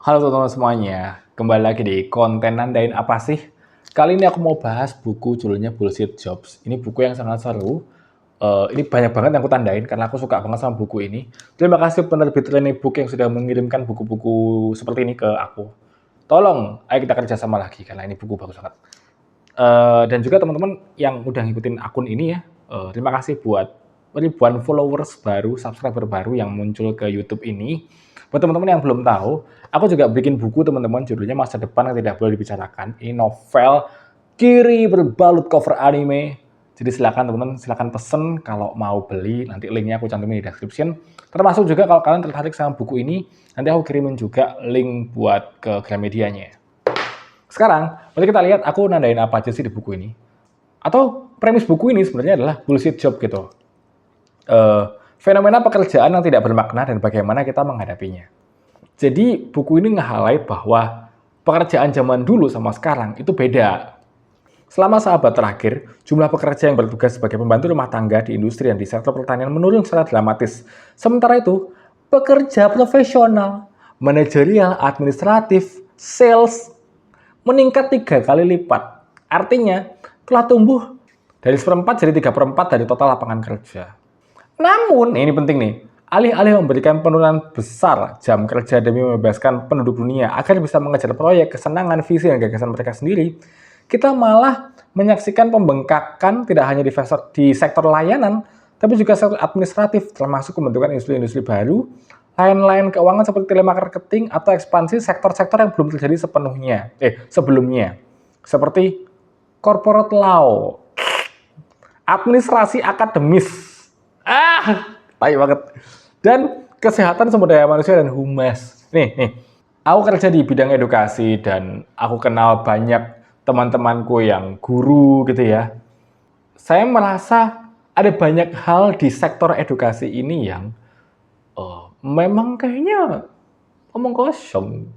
Halo teman-teman semuanya, kembali lagi di konten Nandain Apa Sih? Kali ini aku mau bahas buku judulnya Bullshit Jobs. Ini buku yang sangat seru. Ini banyak banget yang aku tandain karena aku suka banget sama buku ini. Terima kasih penerbit Leni Book yang sudah mengirimkan buku-buku seperti ini ke aku. Tolong, ayo kita kerjasama lagi karena ini buku bagus banget. Dan juga teman-teman yang udah ngikutin akun ini ya, terima kasih buat ribuan followers baru, subscriber baru yang muncul ke YouTube ini. Buat teman-teman yang belum tahu, aku juga bikin buku teman-teman judulnya Masa Depan yang Tidak Boleh Dibicarakan. Ini novel kiri berbalut cover anime. Jadi silakan teman-teman, silakan pesen kalau mau beli, nanti linknya aku cantumin di description. Termasuk juga kalau kalian tertarik sama buku ini, nanti aku kirimin juga link buat ke Gramedia-nya. Sekarang, mari kita lihat aku nandain apa aja sih di buku ini. Atau premis buku ini sebenarnya adalah bullshit job gitu. Fenomena pekerjaan yang tidak bermakna dan bagaimana kita menghadapinya. Jadi buku ini nge-highlight bahwa pekerjaan zaman dulu sama sekarang itu beda. Selama sahabat terakhir, jumlah pekerja yang bertugas sebagai pembantu rumah tangga di industri dan di sektor pertanian menurun secara dramatis. Sementara itu, pekerja profesional, manajerial, administratif, sales, meningkat 3 kali lipat. Artinya, telah tumbuh dari 1/4 jadi 3/4 dari total lapangan kerja. Namun, ini penting nih, alih-alih memberikan penurunan besar jam kerja demi membebaskan penduduk dunia agar bisa mengejar proyek, kesenangan, visi, dan gagasan mereka sendiri, kita malah menyaksikan pembengkakan tidak hanya di sektor layanan, tapi juga sektor administratif, termasuk pembentukan industri-industri baru, lain-lain keuangan seperti telemarketing atau ekspansi sektor-sektor yang belum terjadi sebelumnya. Seperti corporate law, administrasi akademis, tai banget. Dan kesehatan sumber daya manusia dan humas. Nih, aku kerja di bidang edukasi dan aku kenal banyak teman-temanku yang guru gitu ya. Saya merasa ada banyak hal di sektor edukasi ini yang memang kayaknya omong kosong.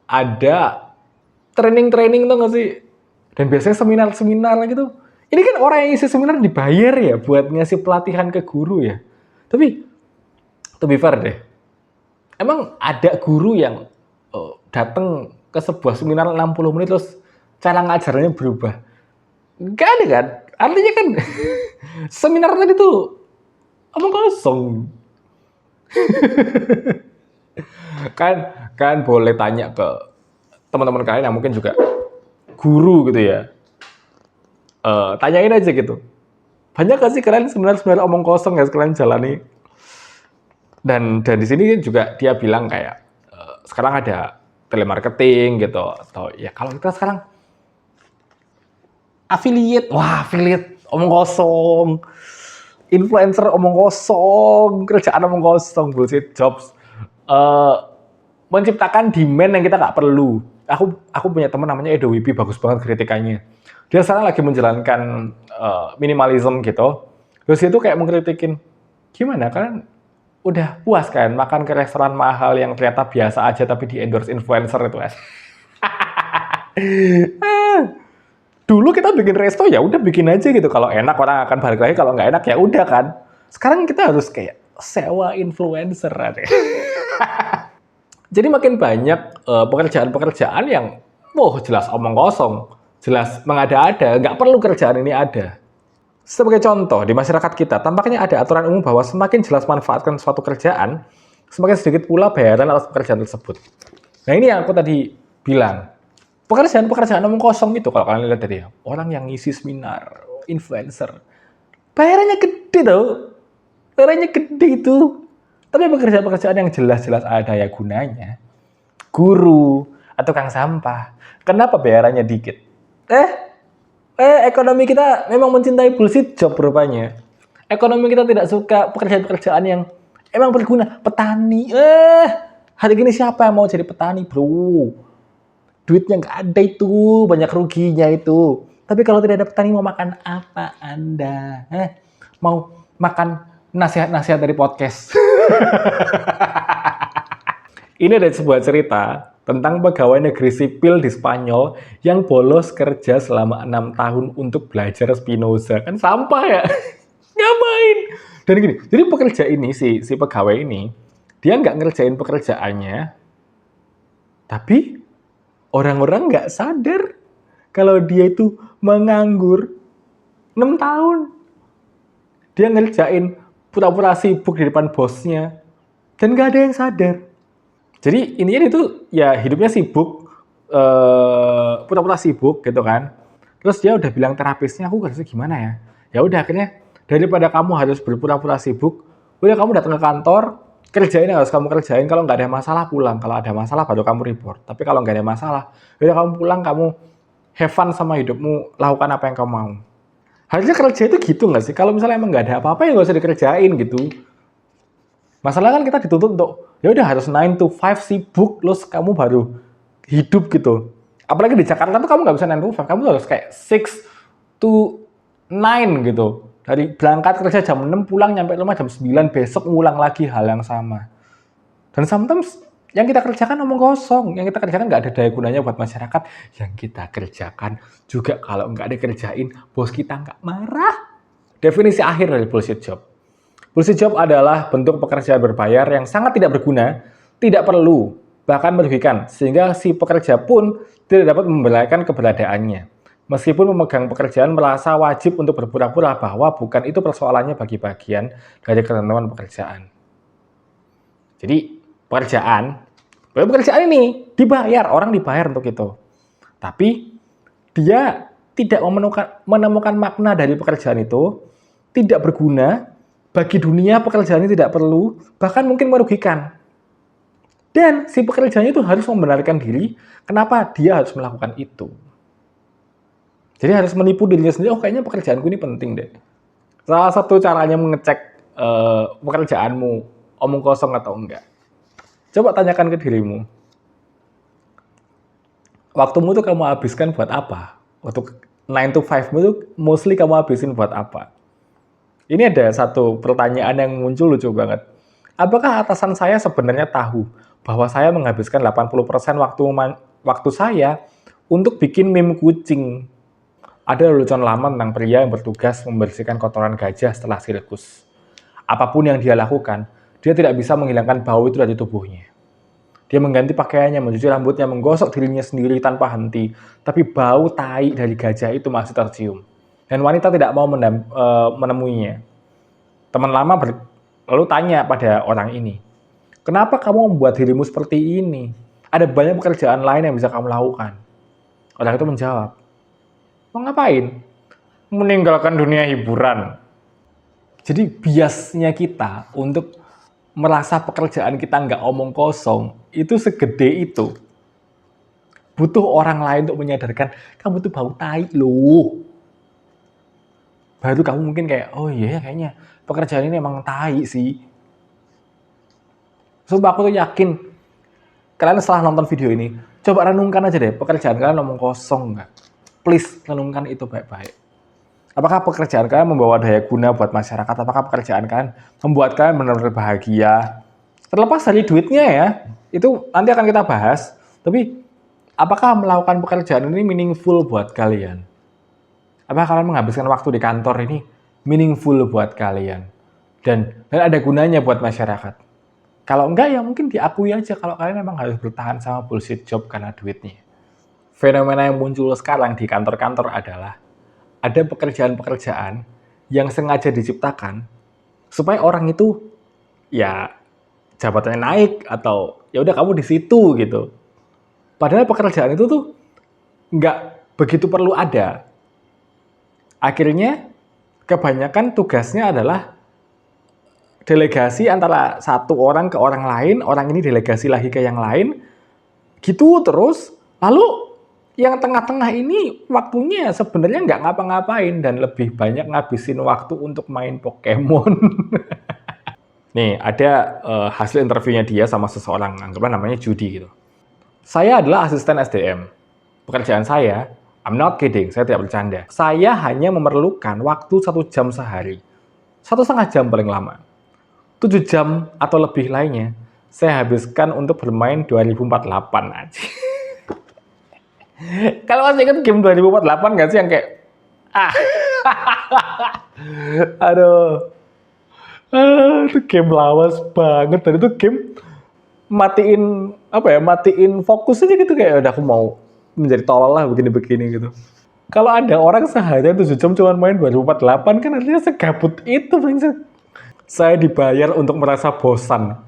Ada training-training tuh nggak sih? Dan biasanya seminar-seminar gitu. Ini kan orang yang isi seminar dibayar ya buat ngasih pelatihan ke guru ya. Tapi, to be fair deh, emang ada guru yang datang ke sebuah seminar 60 menit terus cara ngajarnya berubah? Gak ada kan? Artinya kan seminar tadi tuh omong kosong. kan boleh tanya ke teman-teman kalian yang mungkin juga guru gitu ya. Tanyain aja gitu. Banyak gak sih kalian sebenarnya omong kosong ya kalian jalani? Dan di sini juga dia bilang kayak sekarang ada telemarketing gitu atau ya kalau kita sekarang affiliate omong kosong, influencer omong kosong, kerjaan omong kosong, bullshit jobs, menciptakan demand yang kita nggak perlu. Aku punya teman namanya Edo Wibi, bagus banget kritikannya. Dia sekarang lagi menjalankan minimalism gitu. Terus itu kayak mengkritikin, gimana kalian udah puas kan makan ke restoran mahal yang ternyata biasa aja tapi di endorse influencer itu kan. Dulu kita bikin resto ya udah bikin aja gitu, kalau enak orang akan balik lagi, kalau nggak enak ya udah kan. Sekarang kita harus kayak sewa influencer aja. Jadi makin banyak pekerjaan-pekerjaan yang jelas omong kosong, jelas mengada-ada, nggak perlu kerjaan ini ada. Sebagai contoh, di masyarakat kita tampaknya ada aturan umum bahwa semakin jelas manfaatkan suatu kerjaan, semakin sedikit pula bayaran atas pekerjaan tersebut. Nah ini yang aku tadi bilang, pekerjaan-pekerjaan omong kosong itu kalau kalian lihat tadi ya, orang yang ngisi seminar, influencer, bayarannya gede tau, bayarannya gede itu. Tapi pekerjaan-pekerjaan yang jelas-jelas ada daya gunanya, guru atau tukang sampah, kenapa bayarannya dikit? Ekonomi kita memang mencintai bullshit job rupanya. Ekonomi kita tidak suka pekerjaan-pekerjaan yang emang berguna. Petani, hari ini siapa yang mau jadi petani, bro? Duitnya nggak ada itu, banyak ruginya itu. Tapi kalau tidak ada petani, mau makan apa Anda? Mau makan nasihat-nasihat dari podcast? Ini ada sebuah cerita tentang pegawai negeri sipil di Spanyol yang bolos kerja selama 6 tahun untuk belajar Spinoza. Kan sampah ya? Ngapain? Dan gini, jadi pekerja ini, si pegawai ini, dia nggak ngerjain pekerjaannya, tapi orang-orang nggak sadar kalau dia itu menganggur 6 tahun. Dia ngerjain pura-pura sibuk di depan bosnya, dan nggak ada yang sadar. Jadi intinya itu ya hidupnya sibuk, pura-pura sibuk gitu kan. Terus dia udah bilang terapisnya, aku harusnya gimana ya? Ya udah akhirnya daripada kamu harus berpura-pura sibuk, udah kamu datang ke kantor, kerjain yang harus kamu kerjain. Kalau nggak ada masalah pulang. Kalau ada masalah baru kamu report. Tapi kalau nggak ada masalah, udah kamu pulang, kamu have fun sama hidupmu, lakukan apa yang kamu mau. Harusnya kerja itu gitu nggak sih? Kalau misalnya emang nggak ada apa-apa ya nggak usah dikerjain gitu. Masalah kan kita dituntut untuk ya udah harus 9 to 5 sibuk, terus kamu baru hidup gitu. Apalagi di Jakarta tuh kamu nggak bisa 9 to 5, kamu harus kayak 6 to 9 gitu. Dari berangkat kerja jam 6, pulang nyampe rumah jam 9, besok ngulang lagi hal yang sama. Dan sometimes yang kita kerjakan omong kosong, yang kita kerjakan nggak ada daya gunanya buat masyarakat. Yang kita kerjakan juga kalau nggak dikerjain, bos kita nggak marah. Definisi akhir dari bullshit job. Bullshit job adalah bentuk pekerjaan berbayar yang sangat tidak berguna, tidak perlu, bahkan merugikan, sehingga si pekerja pun tidak dapat membelaikan keberadaannya. Meskipun pemegang pekerjaan merasa wajib untuk berpura-pura bahwa bukan itu persoalannya bagi bagian dari ketentuan pekerjaan. Jadi pekerjaan ini dibayar, orang dibayar untuk itu. Tapi dia tidak menemukan makna dari pekerjaan itu, tidak berguna, bagi dunia pekerjaan ini tidak perlu, bahkan mungkin merugikan. Dan si pekerjanya itu harus membenarkan diri kenapa dia harus melakukan itu. Jadi harus menipu dirinya sendiri, oh kayaknya pekerjaanku ini penting deh. Salah satu caranya mengecek pekerjaanmu omong kosong atau enggak. Coba tanyakan ke dirimu, waktumu tuh kamu habiskan buat apa? Untuk 9 to 5mu tuh mostly kamu habisin buat apa? Ini ada satu pertanyaan yang muncul lucu banget. Apakah atasan saya sebenarnya tahu bahwa saya menghabiskan 80% waktu saya untuk bikin meme kucing? Ada lelucon lama tentang pria yang bertugas membersihkan kotoran gajah setelah sirkus. Apapun yang dia lakukan, dia tidak bisa menghilangkan bau itu dari tubuhnya. Dia mengganti pakaiannya, mencuci rambutnya, menggosok dirinya sendiri tanpa henti. Tapi bau tai dari gajah itu masih tercium. Dan wanita tidak mau menemuinya. Teman lama lalu tanya pada orang ini, kenapa kamu membuat dirimu seperti ini? Ada banyak pekerjaan lain yang bisa kamu lakukan. Orang itu menjawab, mau ngapain? Meninggalkan dunia hiburan. Jadi biasnya kita untuk merasa pekerjaan kita nggak omong kosong, itu segede itu. Butuh orang lain untuk menyadarkan, kamu tuh bau tai loh. Baru kamu mungkin kayak, oh iya kayaknya pekerjaan ini emang tai sih. Sumpah aku tuh yakin, kalian setelah nonton video ini, coba renungkan aja deh, pekerjaan kalian omong kosong nggak? Please, renungkan itu baik-baik. Apakah pekerjaan kalian membawa daya guna buat masyarakat? Apakah pekerjaan kalian membuat kalian benar-benar bahagia? Terlepas dari duitnya ya, itu nanti akan kita bahas. Tapi, apakah melakukan pekerjaan ini meaningful buat kalian? Apakah kalian menghabiskan waktu di kantor ini meaningful buat kalian? Dan ada gunanya buat masyarakat? Kalau enggak ya mungkin diakui aja kalau kalian memang harus bertahan sama bullshit job karena duitnya. Fenomena yang muncul sekarang di kantor-kantor adalah ada pekerjaan-pekerjaan yang sengaja diciptakan supaya orang itu ya jabatannya naik atau ya udah kamu di situ gitu. Padahal pekerjaan itu tuh nggak begitu perlu ada. Akhirnya kebanyakan tugasnya adalah delegasi antara satu orang ke orang lain, orang ini delegasi lagi ke yang lain, gitu terus. Lalu yang tengah-tengah ini waktunya sebenarnya nggak ngapa-ngapain dan lebih banyak ngabisin waktu untuk main Pokemon. Nih, ada hasil interviewnya dia sama seseorang, anggaplah namanya Judy gitu. Saya adalah asisten SDM. Pekerjaan saya, I'm not kidding, saya tidak bercanda. Saya hanya memerlukan waktu 1 jam sehari. 1,5 jam paling lama. 7 jam atau lebih lainnya, saya habiskan untuk bermain 2048 aja. Kalau masih ingat game 2048 nggak sih yang kayak aduh, Itu game lawas banget, dan itu game matiin matiin fokus aja gitu, kayak udah aku mau menjadi tolol lah begini-begini gitu. Kalau ada orang sehari 7 jam cuma main 2048 kan artinya segabut itu bangsa. Saya dibayar untuk merasa bosan.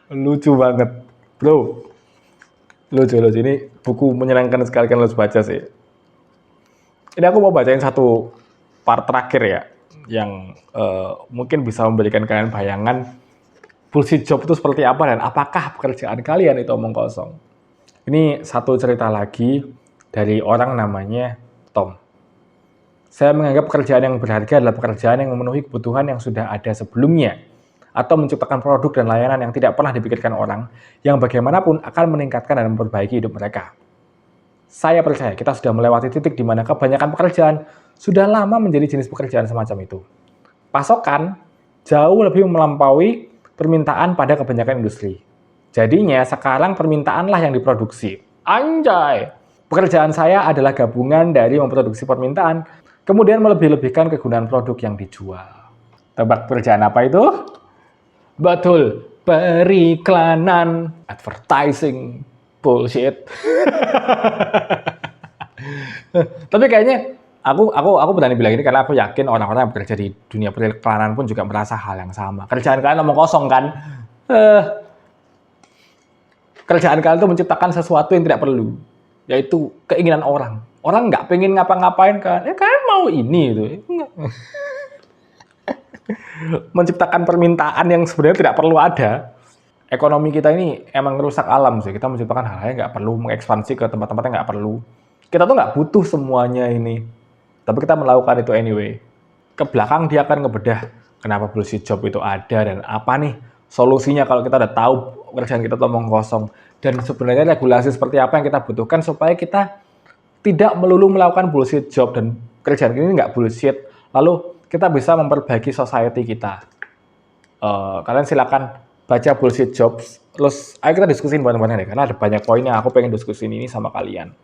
Lucu banget. Bro, lucu. Ini buku menyenangkan sekali kan, harus baca sih. Ini aku mau bacain satu part terakhir ya, yang mungkin bisa memberikan kalian bayangan bullshit job itu seperti apa dan apakah pekerjaan kalian itu omong kosong. Ini satu cerita lagi dari orang namanya Tom. Saya menganggap pekerjaan yang berharga adalah pekerjaan yang memenuhi kebutuhan yang sudah ada sebelumnya, atau menciptakan produk dan layanan yang tidak pernah dipikirkan orang, yang bagaimanapun akan meningkatkan dan memperbaiki hidup mereka. Saya percaya kita sudah melewati titik di mana kebanyakan pekerjaan sudah lama menjadi jenis pekerjaan semacam itu. Pasokan jauh lebih melampaui permintaan pada kebanyakan industri. Jadinya sekarang permintaanlah yang diproduksi. Anjay! Pekerjaan saya adalah gabungan dari memproduksi permintaan, kemudian melebih-lebihkan kegunaan produk yang dijual. Tebak pekerjaan apa itu? Betul, periklanan, advertising, bullshit. Tapi kayaknya aku berani bilang ini karena aku yakin orang-orang yang bekerja di dunia periklanan pun juga merasa hal yang sama. Kerjaan kalian omong kosong kan? Kerjaan kalian itu menciptakan sesuatu yang tidak perlu, yaitu keinginan orang. Orang nggak pengen ngapa-ngapain kan? Kalian mau ini itu. Menciptakan permintaan yang sebenarnya tidak perlu ada. Ekonomi kita ini emang merusak alam sih. Kita menciptakan hal-hal yang nggak perlu, mengekspansi ke tempat-tempat yang nggak perlu. Kita tuh nggak butuh semuanya ini, tapi kita melakukan itu anyway. Ke belakang dia akan ngebedah kenapa bullshit job itu ada dan apa nih solusinya kalau kita udah tahu kerjaan kita tuh omong kosong. Dan sebenarnya regulasi seperti apa yang kita butuhkan supaya kita tidak melulu melakukan bullshit job dan kerjaan ini nggak bullshit. Lalu kita bisa memperbaiki society kita. Kalian silakan baca bullshit jobs. Terus ayo kita diskusin bareng-bareng deh, karena ada banyak poin yang aku pengen diskusin ini sama kalian.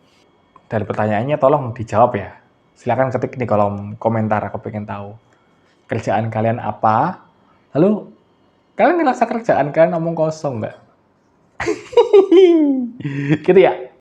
Dan pertanyaannya tolong dijawab ya. Silakan ketik di kolom komentar, aku pengen tahu kerjaan kalian apa. Lalu kalian ngerasa kerjaan kalian omong kosong nggak? Gitu ya.